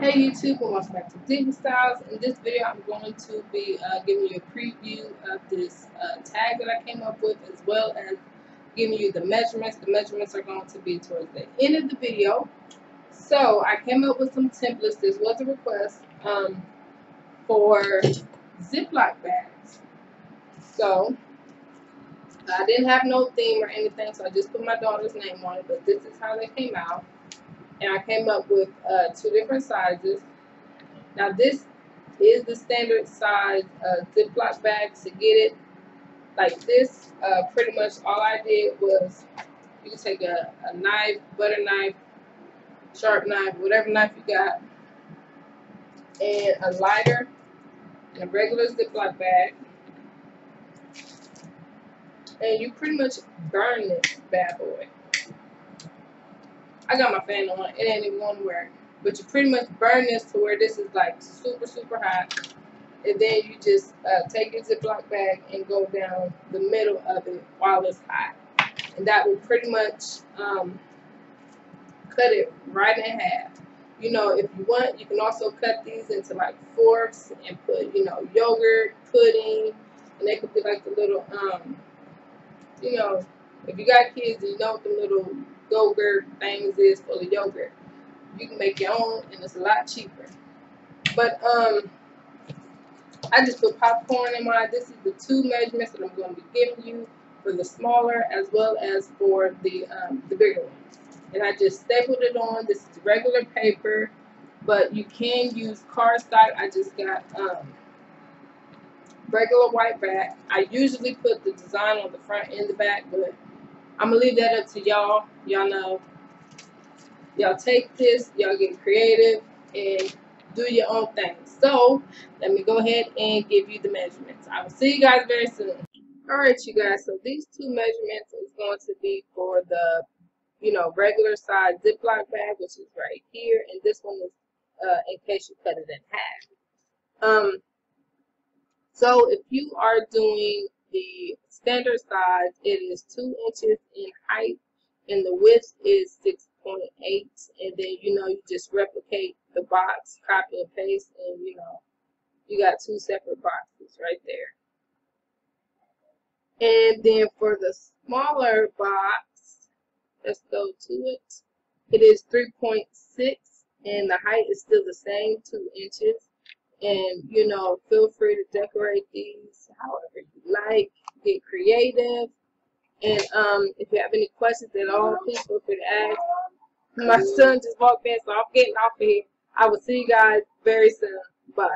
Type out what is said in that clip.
Hey YouTube, and welcome back to Diva Styles. In this video, I'm going to be giving you a preview of this tag that I came up with, as well as giving you the measurements. The measurements are going to be towards the end of the video. So I came up with some templates. This was a request for ziploc bags. So I didn't have no theme or anything, so I just put my daughter's name on it. But this is how they came out, and I came up with 2 different sizes. Now this is the standard size ziploc bag. To get it like this, pretty much all I did was, you can take a knife, butter knife, sharp knife, whatever knife you got, and a lighter, and a regular ziploc bag, and you pretty much burn this bad boy. I got my fan on, it ain't even going to work. But you pretty much burn this to where this is like super hot. And then you just take your ziploc bag and go down the middle of it while it's hot. And that will pretty much cut it right in half. You know, if you want, you can also cut these into like fourths and put, you know, yogurt, pudding, and they could be like the little, you know, if you got kids and you know what the little yogurt things is full of yogurt, you can make your own, and it's a lot cheaper. But I just put popcorn in mine. This is the 2 measurements that I'm going to be giving you for the smaller as well as for the bigger one. And I just stapled it on. This is regular paper, but you can use cardstock. I just got regular white back. I usually put the design on the front and the back, but I'm going to leave that up to y'all. Y'all know. Y'all take this, y'all get creative, and do your own thing. So let me go ahead and give you the measurements. I will see you guys very soon. Alright, you guys, so these 2 measurements is going to be for the, you know, regular size ziploc bag, which is right here, and this one is in case you cut it in half. So if you are doing the standard size, it is 2 inches in height, and the width is 6.8, and then, you know, you just replicate the box, copy and paste, and, you know, you got 2 separate boxes right there. And then for the smaller box, let's go to it. It is 3.6, and the height is still the same, 2 inches. And, you know, feel free to decorate these however you like. Get creative. And if you have any questions at all, please feel free to ask. My son just walked in, so I'm getting off of here. I will see you guys very soon. Bye.